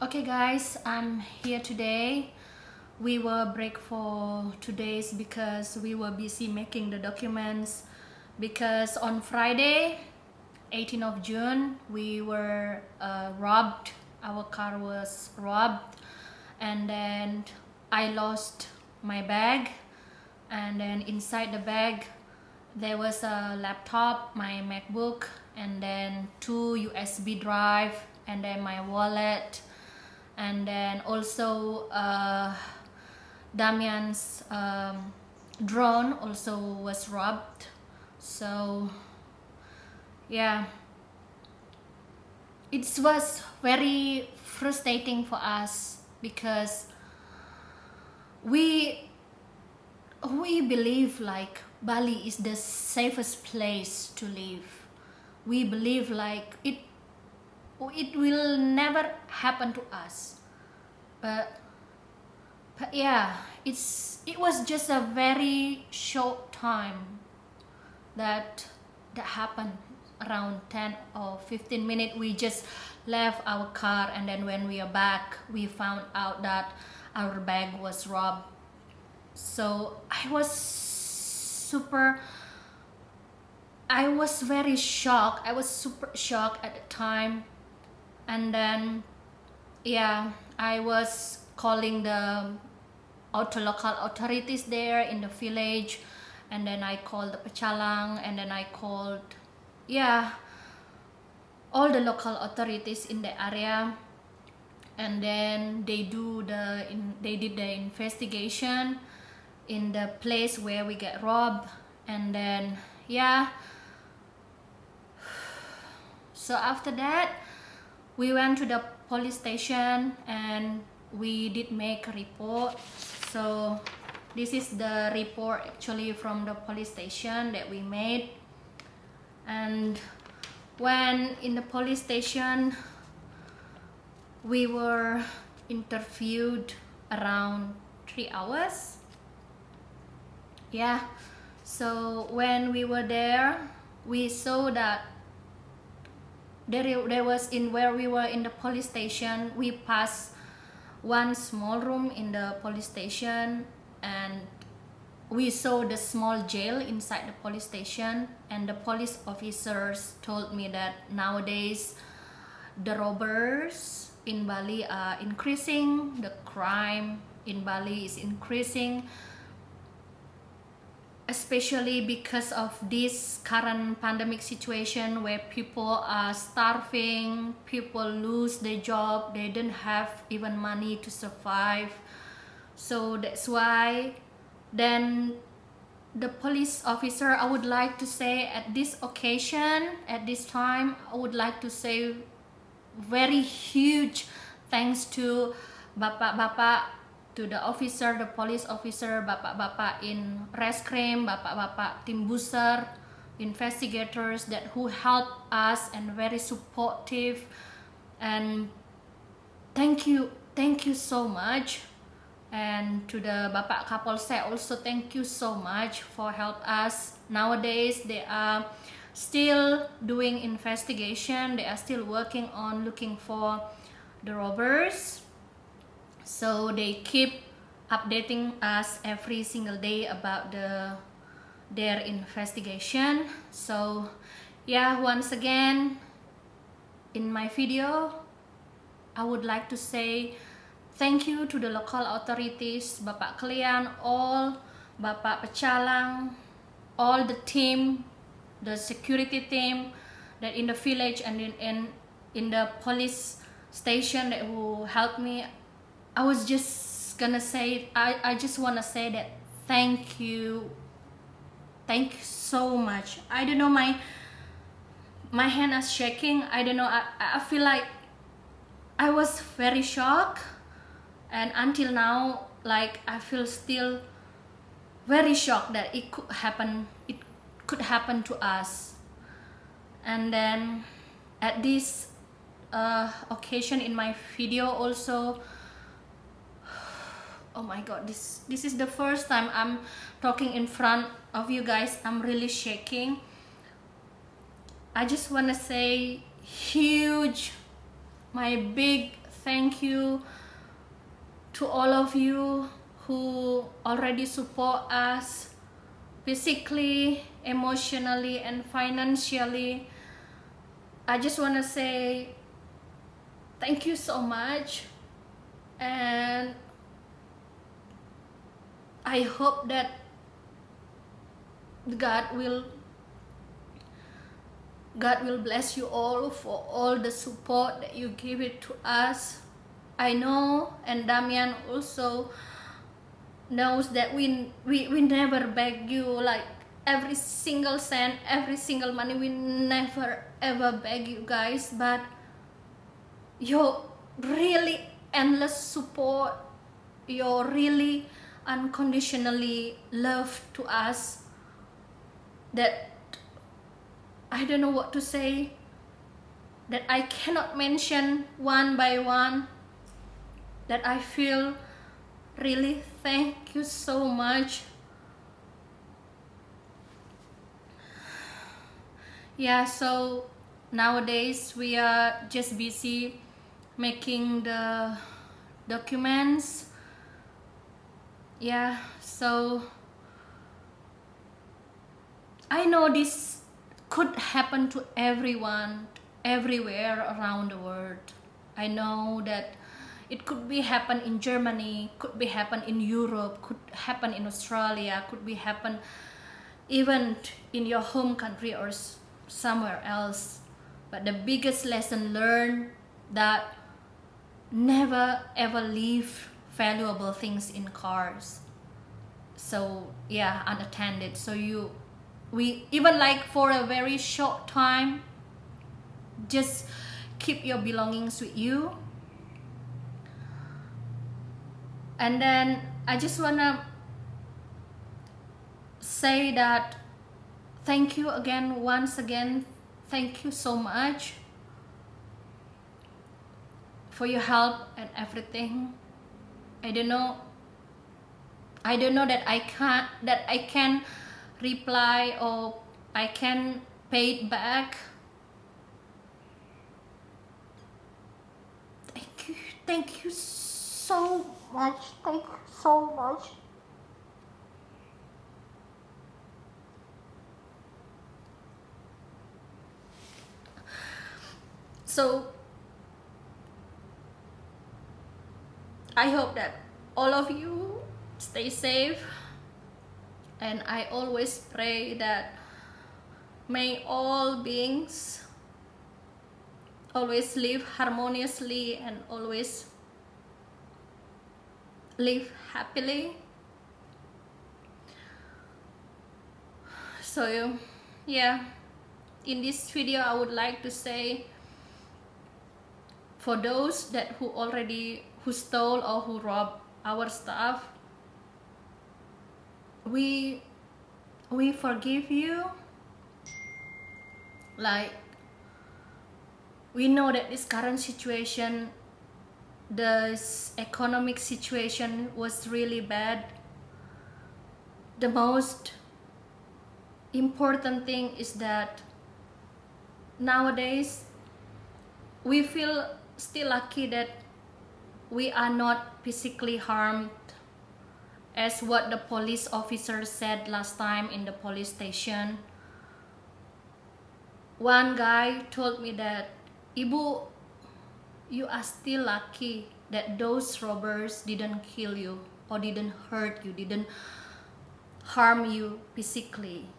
Okay guys, I'm here today. We were break for 2 days because we were busy making the documents, because on Friday 18th of June we were robbed. Our car was robbed, and then I lost my bag, and then inside the bag there was a laptop, my MacBook, and then 2 USB drive, and then my wallet, and then also Damian's drone also was robbed. So yeah, it was very frustrating for us because we believe like Bali is the safest place to live. We believe like it will never happen to us, but yeah, it was just a very short time that happened. Around 10 or 15 minutes we just left our car, and then when we are back we found out that our bag was robbed. So I was very shocked. I was super shocked at the time. And then yeah, I was calling the local authorities there in the village, and then I called the Pecalang, and then I called all the local authorities in the area, and then they did the investigation in the place where we get robbed. And then so after that we went to the police station and we did make a report. So this is the report actually from the police station that we made. And when in the police station we were interviewed around 3 hours. Yeah, so when we were there we saw that there was, in where we were in the police station, we passed one small room in the police station, and we saw the small jail inside the police station. And the police officers told me that nowadays the robbers in Bali are increasing, the crime in Bali is increasing, especially because of this current pandemic situation where people are starving, people lose their job, they don't have even money to survive. So that's why then the police officer, I would like to say at this occasion, at this time, I would like to say very huge thanks to bapak-bapak, to the officer, the police officer, bapak-bapak in reskrim, bapak-bapak tim buser, investigators that who help us and very supportive. And thank you so much. And to the bapak kapolsek also, thank you so much for help us. Nowadays they are still doing investigation, they are still working on looking for the robbers. So they keep updating us every single day about their investigation. So yeah, once again in my video I would like to say thank you to the local authorities, Bapak Kalian, all Bapak Pecalang, all the team, the security team that in the village and in the police station that who helped me. I was just gonna say, I just wanna say that thank you so much. I don't know, my hand is shaking. I don't know, I feel like I was very shocked, and until now like I feel still very shocked that it could happen to us. And then at this occasion in my video also, oh my god, this is the first time I'm talking in front of you guys. I'm really shaking. I just want to say huge, my big thank you to all of you who already support us physically, emotionally, and financially. I just want to say thank you so much, and I hope that God will bless you all for all the support that you give it to us. I know, and Damian also knows that we never beg you like every single cent, every single money. We never ever beg you guys, but your really endless support, your really unconditionally love to us, that I don't know what to say, that I cannot mention one by one, that I feel really thank you so much. Yeah, so nowadays we are just busy making the documents. Yeah, so I know this could happen to everyone everywhere around the world. I know that it could be happen in Germany, could be happen in Europe, could happen in Australia, could be happen even in your home country or somewhere else. But the biggest lesson learned, that never ever leave valuable things in cars. So yeah, unattended. So we even like for a very short time, just keep your belongings with you. And then I just wanna say that thank you again, once again, thank you so much for your help and everything. I don't know that I can reply or I can pay it back. Thank you so much. Thank you so much. So I hope that all of you stay safe, and I always pray that may all beings always live harmoniously and always live happily. So yeah, in this video I would like to say, for those that who stole or who robbed our stuff, we forgive you. Like, we know that this current situation, this economic situation was really bad. The most important thing is that nowadays we feel still lucky that we are not physically harmed, as what the police officer said last time in the police station. One guy told me that, Ibu, you are still lucky that those robbers didn't kill you or didn't hurt you, didn't harm you physically.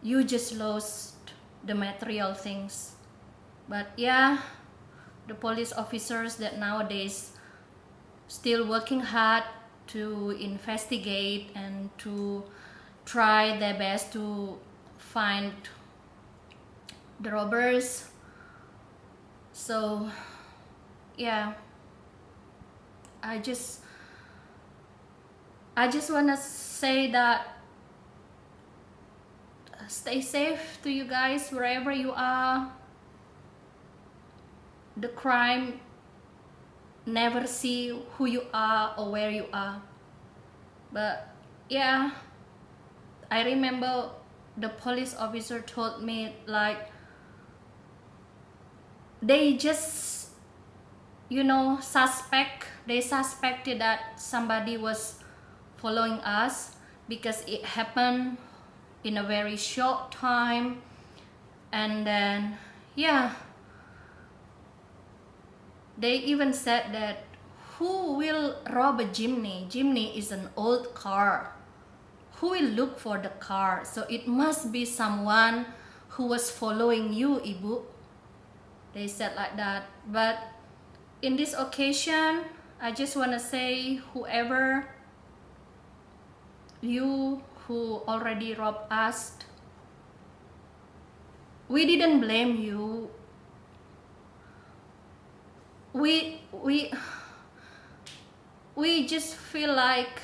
You just lost the material things. But yeah, the police officers that nowadays still working hard to investigate and to try their best to find the robbers. So yeah, I just want to say that stay safe to you guys wherever you are. The crime never see who you are or where you are. But yeah, I remember the police officer told me, like, they just they suspected that somebody was following us because it happened in a very short time. And then yeah, they even said that who will rob a Jimny is an old car, who will look for the car, so it must be someone who was following you, Ibu. They said like that. But in this occasion, I just want to say, whoever you who already robbed us, we didn't blame you. We just feel like,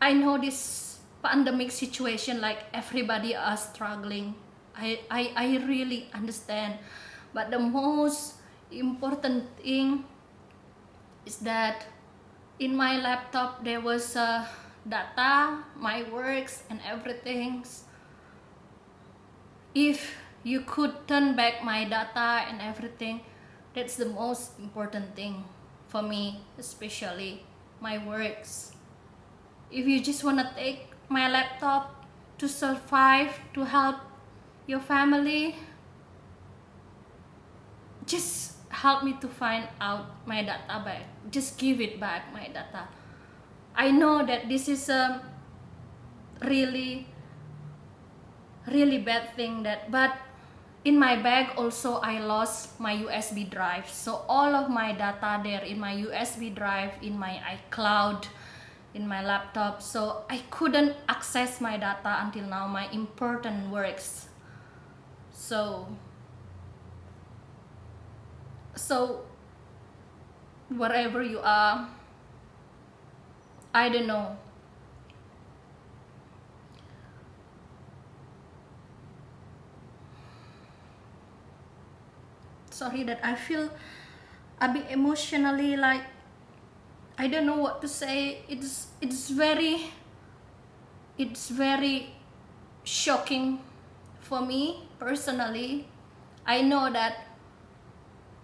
I know this pandemic situation, like everybody are struggling. I really understand. But the most important thing is that in my laptop there was data, my works and everything. If you could turn back my data and everything, that's the most important thing for me, especially my works. If you just want to take my laptop to survive, to help your family, just help me to find out my data back. Just give it back, my data. I know that this is a really bad thing, but in my bag also I lost my USB drive. So all of my data there in my USB drive, in my iCloud, in my laptop. So I couldn't access my data until now, my important works. So wherever you are, I don't know. Sorry that I feel a bit emotionally, like I don't know what to say. It's very shocking for me personally. I know that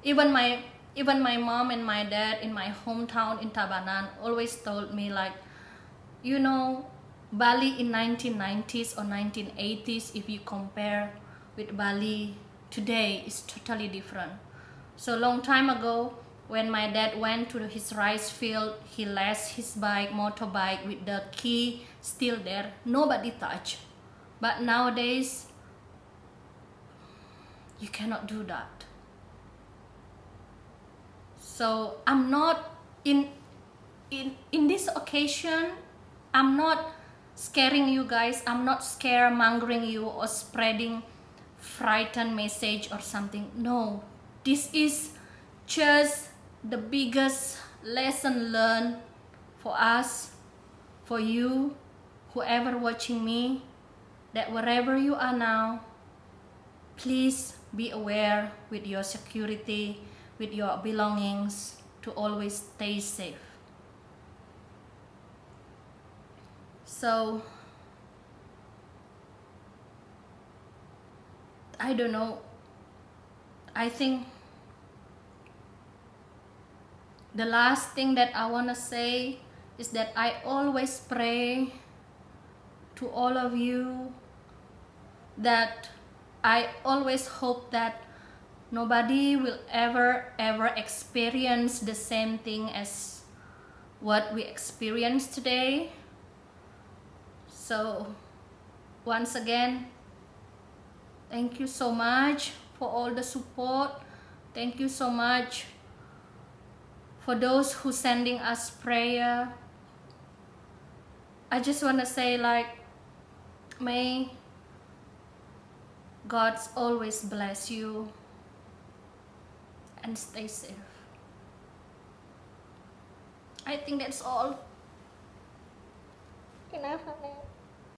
even my mom and my dad in my hometown in Tabanan always told me, like, Bali in 1990s or 1980s, if you compare with Bali today, is totally different. So long time ago, when my dad went to his rice field, he left his motorbike with the key still there, nobody touched. But nowadays you cannot do that. So I'm not in this occasion, I'm not scaring you guys, I'm not scaremongering you or spreading frightened message or something. No, this is just the biggest lesson learned for us, for you, whoever watching me, that wherever you are now, please be aware with your security, with your belongings, to always stay safe. So I don't know, I think the last thing that I want to say is that I always pray to all of you, that I always hope that nobody will ever experience the same thing as what we experienced today. So once again, thank you so much for all the support. Thank you so much for those who sending us prayer. I just want to say, like, may God's always bless you and stay safe. I think that's all. Enough, honey.